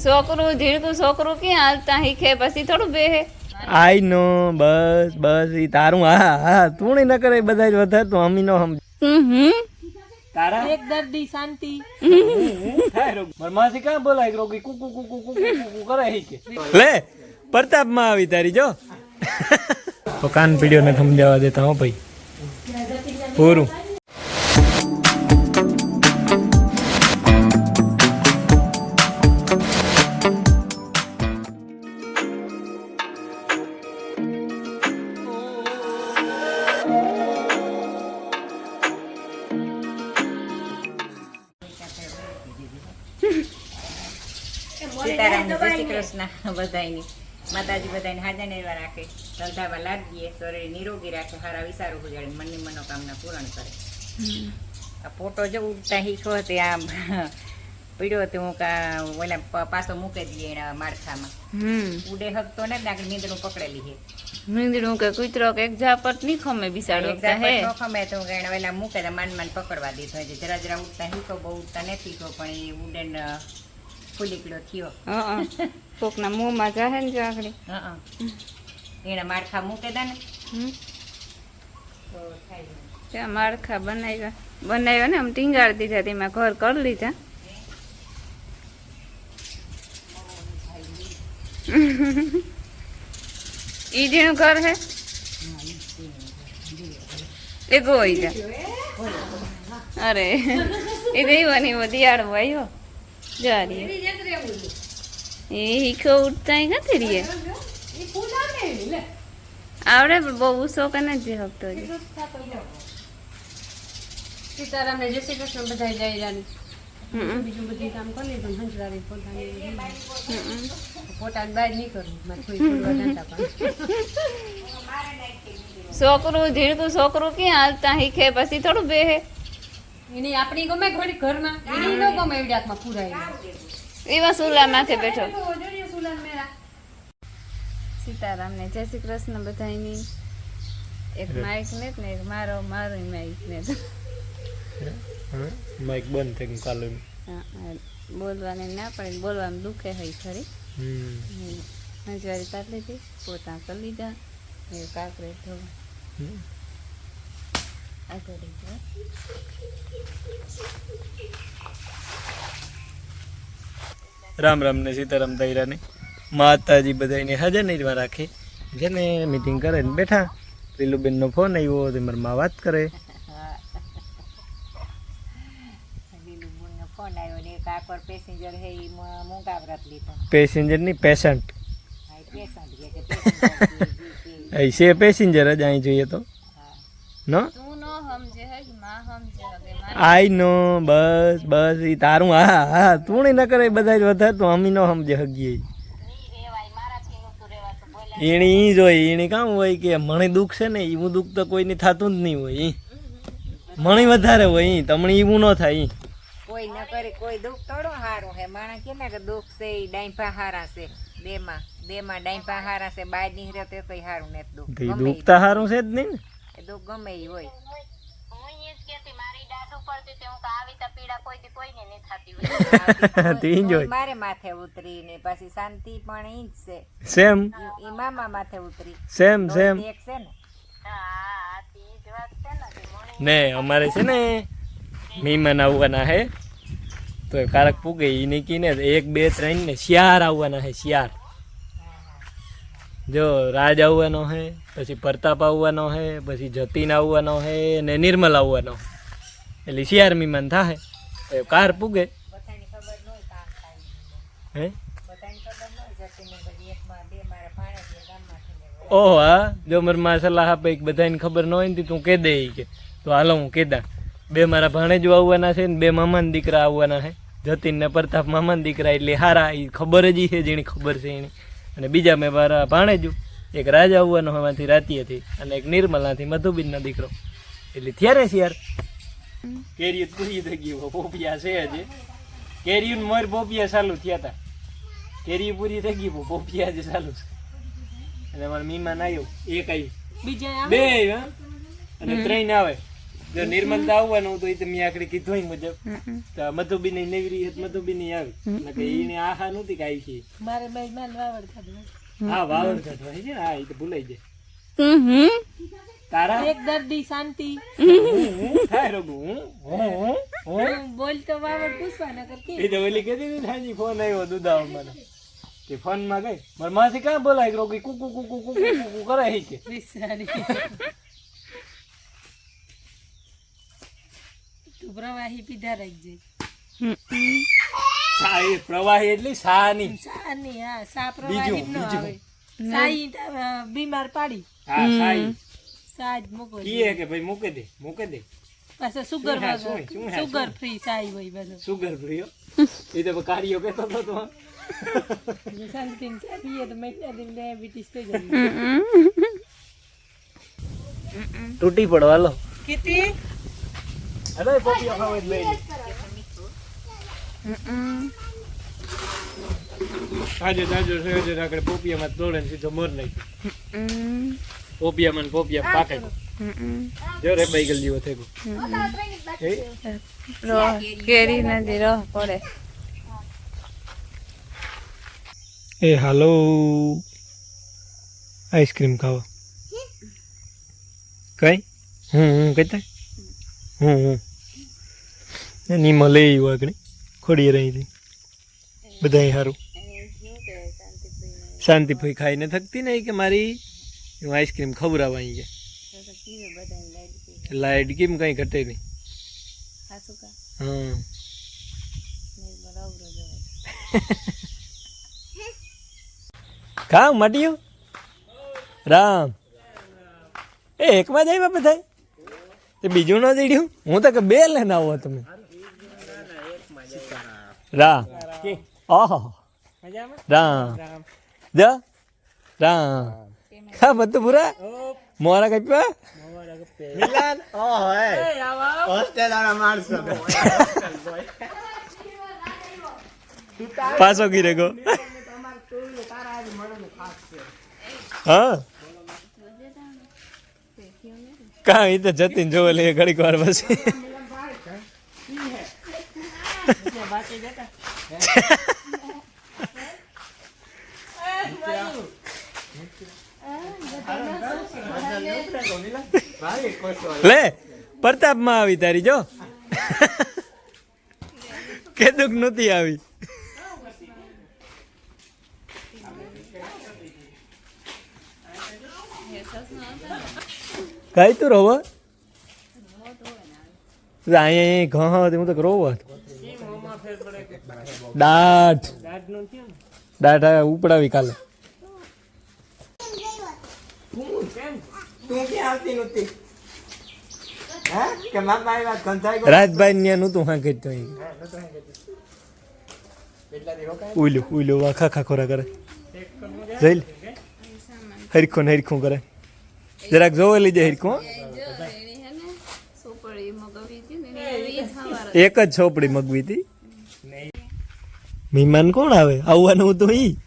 છોકરું ધીરકું છોકરું ક્યાં હાલતા શીખે પછી થોડું બેહે. આઈ નો બસ બસ ઈ તારું હા હા તું ન કરે બધા વધારે તો અમી નો સમજ તારા એક દર્દી શાંતિ મરમાંથી કાં બોલાય રોગી કુકુ કુકુ કુકુ કુકુ કરે કે લે પ્રતાપ માં આવી તારી જો તો કાન પીડ્યો ને સમજાવવા દેતા હો ભાઈ પૂરું. સીતારામ જય શ્રી કૃષ્ણ બધાયની માતાજી બધાને હાજર નેરવા રાખે ધંધામાં લાગીએ શરીર નિરોગી રાખે સારા વિચારો ગુજાડે મનની મનોકામના પૂરણ કરે. આ ફોટો જો ઉડતા શીખો તે આમ પીડ્યો તો હું ઓલા પાછો મૂકી દઈએ એના માળખામાં ઉડે હકતો ને આગળ નીંદણું પકડેલી છે મીંદડું કે કૂતરો કે એક ઝાપટ નહીં ખમે બિસાડો હે ખમે તો એને ઓલા મૂકે તો માંડ માંડ પકડવા દીધો છે. જરા જરા ઉડતા શીખો બહુ ઉડતા નથી શીખો પણ એ ઉડે ને ફૂલીકડો થયો કોકના મોંમાં જાહે ને જો આગળ એના માળખા મૂકે દે ને તો થાય. ત્યાં માળખા બનાવ્યા ને આમ ટીંગાડી દીધા તેમાં ઘર કરી લીધા. ઈ જેનું ઘર હે એ ગોઈ જા અરે એ દેવાની દિયાળો આવ્યો જા રે એ હીખો ઉઠતા નથી રીએ આવડે પણ બહુ ઉસો કે નથી હકતો સીતારામ ને જય શ્રી કૃષ્ણ બધા જય રાની બીજું બધી કામ કરી લીધું હંસરાવી ફોટા બાર નહીં કરું મારે કોઈ છોકરું ધીરકું છોકરું ક્યાં હાલતા શીખે પછી થોડું બેહે. એની આપણી ગમે ઘડી ઘરમાં એની ન ગમે એવી આંખમાં પુરાય એવા સુલા માથે બેઠો. સીતારામ ને જય શ્રી કૃષ્ણ બધાની. એક માઇક ને ને એક મારો માઇક ને માઇક બંધ થઈ ગયું કાલે બોલવાને ના પડે બોલવામાં દુખે હોય ખરી. હંજવારી કાઢ લીધી પોતા કરી લીધા એ કાકરે થોડું આગળ રામ રામ ને સીતારામ તૈરા ને માતાજી બધાને હાજર નહીં રાખે જેને મીટિંગ કરે ને બેઠા પેલું બેનનો ફોન આવ્યો તે મારી માં વાત કરે. ફોન આવ્યો ને કાકર પેસેન્જર હે ઈ મુંગાવરત લીધો પેસેન્જર ની પેશન્ટ પેશન્ટ એ છે પેસેન્જર જ અહીં જોઈએ તો નો તું નો સમજે હે કે માં સમજે હવે આઈ નો બસ બસ ઈ તારું હા હા તું ન કરે બધા વધારે તો અમી નો સમજે હગીએ એને ઈ જોઈ એને કામ હોય કે મને દુઃખ છે ને એવું દુઃખ તો કોઈને થતું જ નહીં હોય. મને વધારે હોય તમને એવું ન થાય. કોઈ ન કરે કોઈ દુઃખ થોડો હારું હે માણસ કે કે દુઃખ છે ઈ ડાઈપા હારા છે બેમાં ડાઈપા હારા છે બાર નીકળે તો કોઈ હારું ને દુઃખ દુઃખ તો હારું છે જ નહીં ને એ દુઃખ ગમે ઈ હોય. મારે માથે ઉતરી ને પછી શાંતિ પણ ઈ જ છે સેમ ઈ મામા માથે ઉતરી સેમ સેમ એક છે ને અમારે છે ને મહેમાન આવવાના હે તો કારક પૂગે ઈ નીકળીને 1 2 3 ને શિયાર આવવાના હે શિયાર જો રાજ આવવાનો હે પછી પ્રતાપ આવવાનો હે પછી જતીન આવવાનો હે ને નિર્મલ આવવાનો એટલે શિયાર મહેમાન થાય કાર પૂગે હે ઓહો હા જો મારી માં સલાહ આપે બધાને ખબર ન હોય ને તું કહી દે કે તો હાલો હું કીધા 2 મારા ભાણેજો આવવાના છે ને 2 મામાના દીકરા આવવાના છે જતીન ને પ્રતાપ મામાના દીકરા એટલે હારા એ ખબર જ છે જેની ખબર છે એની અને બીજા મેં મારા ભાણેજો એક રાજ આવવાનો એમાંથી રાતીએથી અને એક નિર્મલાથી મધુબીનનો દીકરો એટલે થયારે છે યાર કેરીઓ પૂરી થઈ ગઈ પોપિયા છે હજી કેરીયું મોર પોપિયા ચાલુ થયા હતા કેરી પૂરી થઈ ગઈ પોપિયા હજી ચાલુ છે અને અમારા મહેમાન આવ્યો એક આવ્યું બીજા બે આવ્યા અને 3 આવે જો નિર્મલતા આવવાનું તો એ તો મેં આખડી કીધું ય મુજબ તો મધુબીની નેવરી હતી મધુબીની આવી એટલે કે એને આહા નહોતી કે આવી છે મારે ભાઈ માલ વાવડ ખાધું હા વાવડ કાઢવા છે ને હા એ તો ભૂલાઈ જાય તારા એક દર્દી શાંતિ થાય રોગું બોલ તો વાવડ પૂછવા ન કર એ તો ઓલી કહેતી હતી ને હાજી ફોન આવ્યો દુદાવ મને કે ફોન માં ગઈ મારા માંથી કાં બોલાય રોગી કુકુ કુકુ કુકુ કુકુ કરે હી કે તું પ્રવાહી પીધા રાખજે સા એ પ્રવાહી એટલે સાની સા ની હા સા પ્રવાહી નો આવે સાઈ બીમાર પાડી હા સાઈ સાજ મૂકો કીએ કે ભાઈ મૂકે દે પાછો સુગર સુગર ફ્રી સાઈ હોય બધું સુગર ફ્રી એ તો કાર્યો કેતો હતો તો શાંતિન ચાલીએ તો મહિના દિન ડાયાબિટીસ થઈ જાય તૂટી પડવા લો કેટલી અરે પોપિયો ખાવ જ લઈ આજે રાખડે પોપિયામાં તોડે સીધો મોર નાખ્યો પોપિયામાં પાકે જો રે બાઈગલ જેવો થઈ ગયો કેરી નથી રહ પડે એ હાલો આઈસ્ક્રીમ ખાવા કઈ હું કહેતા હું એની મળે એવું આગળ ખોડીએ રહી હતી બધા સારું શાંતિભાઈ ખાઈને થકતી નહીં કે મારી હું આઈસ્ક્રીમ ખવડાવવા અહીં ગયા લાઈટ કેમ કઈ ઘટે નહીં હા કા મટ્યું રામ એ એકમાં જ આવ્યા બધા તે બીજું ન જડ્યું હું તો કે બે લઈને આવો તમે રામ ઓહો રામ જા રામ હા બધું પૂરા મોરા કપ્યા મિલાન ઓહો એ હોસ્ટેલ વાળા માણસો પાછો ગીરે ગો હા કા એ તો જતીન જોવે લે ઘડીક વાર પછી લે પ્રતાપ માં આવી તારી જો કે દુઃખ નહોતી આવી કઈ તું રોવો અહીંયા ઘા હું તો રોવો દાઢ ઉપડાવી કાલે રાજભાઈ ને નતું હા કહેતો ઉલ્યું આખા ખોરા કરે જઈ હરખું ને હરખું કરે જરાક જોવે લીજે હરખું એક જ છોપડી મગવી હતી મહેમાન કોણ આવે આવવાનું તો ઈ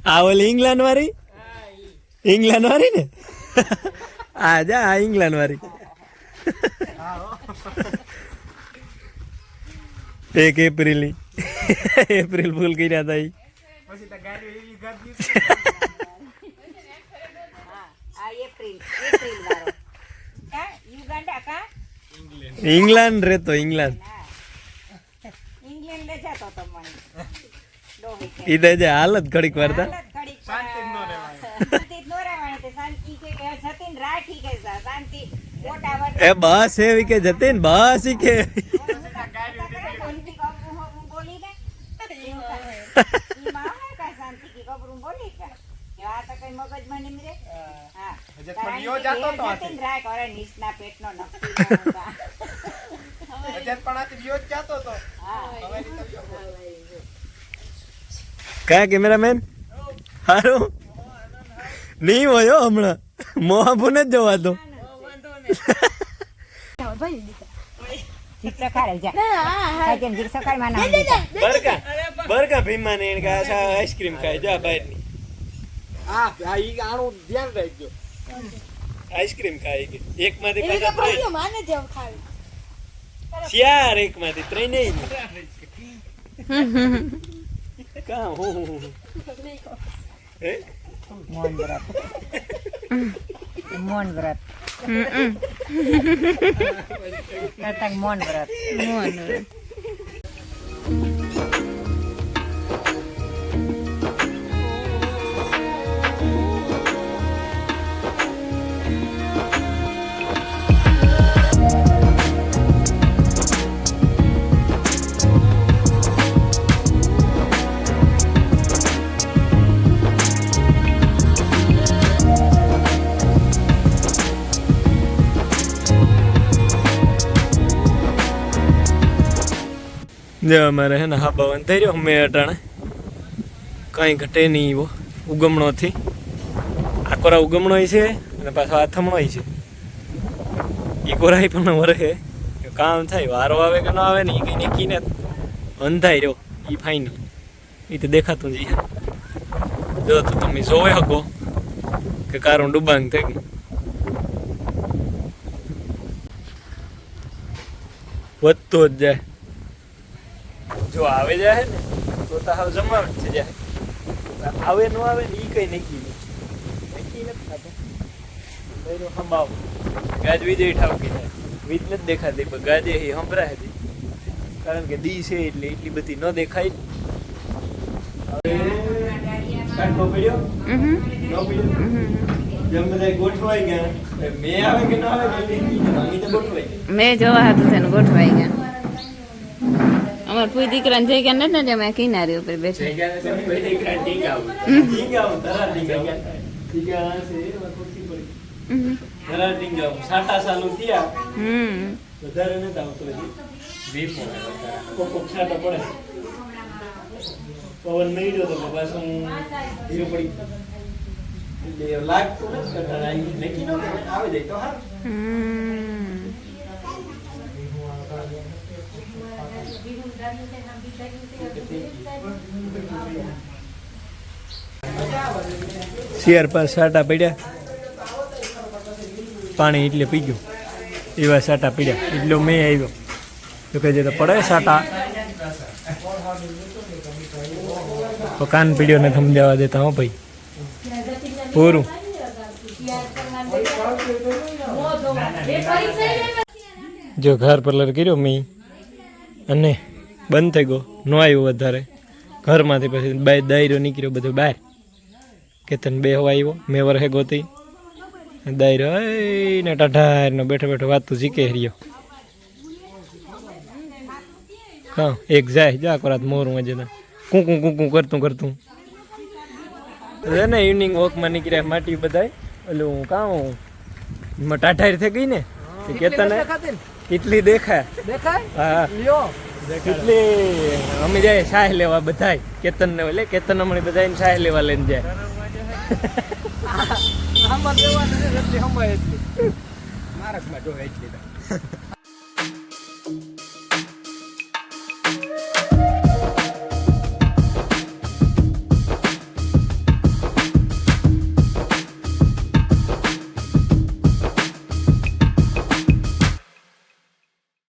આ ઓલી ઇંગ્લેન્ડ વાળી ને આ જા આ ઇંગ્લેન્ડ વાળી એક એપ્રિલ ફૂલ કર્યા હતા ઇંગ્લેન્ડ રેતો ઇંગ્લેન્ડ ઈ દે જે હાલત ઘડીક વારતા એ બસ એવી કે જતીન બસ ઈ કે કયા કેમેરામેન હારું નહીં હોય હમણાં મોહાપુર જ જવાતો બરકા ભીમા ને આઈસ્ક્રીમ ખાય જા બહાર ની ઈ આણું ધ્યાન રાખજો. આઈસ્ક્રીમ ખાઈ ગઈ એકમાંથી એને પાછા ત્રણ. પ્રોબ્લેમ આને જેમ ખાવી. ચાર એકમાંથી ત્રણ નહીં કામ હે મૌન વ્રત મૌન વ્રત કરતા મૌન વ્રત જો અમારે હે ને હાબા વંધાઈ રહ્યો મેં અટાણે કાંઈ ઘટે નહીં એવો ઉગમણોથી આ કોરા ઉગમણો છે અને પાછો આથમણો છે એ કોરાઈ પણ વરહે કામ થાય વારો આવે કે ન આવે ને એ કંઈ નક્કી ને અંધાઈ રહ્યો એ ફાઇનલ એ તો દેખાતું જ જો તો તમે જોઈ શકો કે કારું ડુબાંગ થઈ ગયું વધતો જ જાય જો આવે જાય ને તો હાવ જમાવટ થઈ જાય આવે ન આવે ને એ કઈ નક્કી નથી થતું બૈરો સંભાવ ગાજ વીજળી ઠાવકી જાય વીજ નથી દેખાતી પણ ગાજે એ સંભળાય હતી કારણ કે દી છે એટલે એટલી બધી ન દેખાય કાઢવો પડ્યો ન પડ્યો જેમ બધા ગોઠવાઈ ગયા મેં આવે કે ન આવે મેં જોવા હતું તેને ગોઠવાઈ ગયા અમાર કોઈ દીકરાને જઈ ગયા નથી ને અમે કિનારી ઉપર બેઠા સાટા ચાલુ થયા વધારે નથી આવતો કોક સાટા પડે પવન નહીં રહ્યો તો પાછું ધીરે પડી એટલે લાગતું નથી નક્કી ન આવી જાય તો હા શિયાર પાસે સાટા પડ્યા પાણી એટલે પી ગયું એવા સાટા પડ્યા એટલો મેં આવ્યો તો કે જે તો પડે સાટા તો કાન પીડ્યો ને સમજાવવા દેતા હો ભાઈ પૂરું જો ઘર પલર કર્યો મેં અને બંધ થઈ ગયો ન આવ્યો વધારે ઘરમાંથી પછી દાયરો નીકળ્યો બધો બહાર કેતન બે હવા આવ્યો મેં વરહે ગોતી દાયરો ને ટાઢારનો બેઠો બેઠો વાતું શીખે રહ્યો હા એક જાય જા કોરાત મોરમાં જતા કું કું કરતું કરતું ને ઇવનિંગ વોકમાં નીકળ્યા માટી બધાય ઓલું કામ ટાઢાર થઈ ગઈ ને કેતન એટલી દેખાય હા એટલે અમે જાય સાહ લેવા બધાય કેતન ને એટલે કેતન હમણાં બધા સાહ લેવા લઈને જાય મારકમાં જો એટલી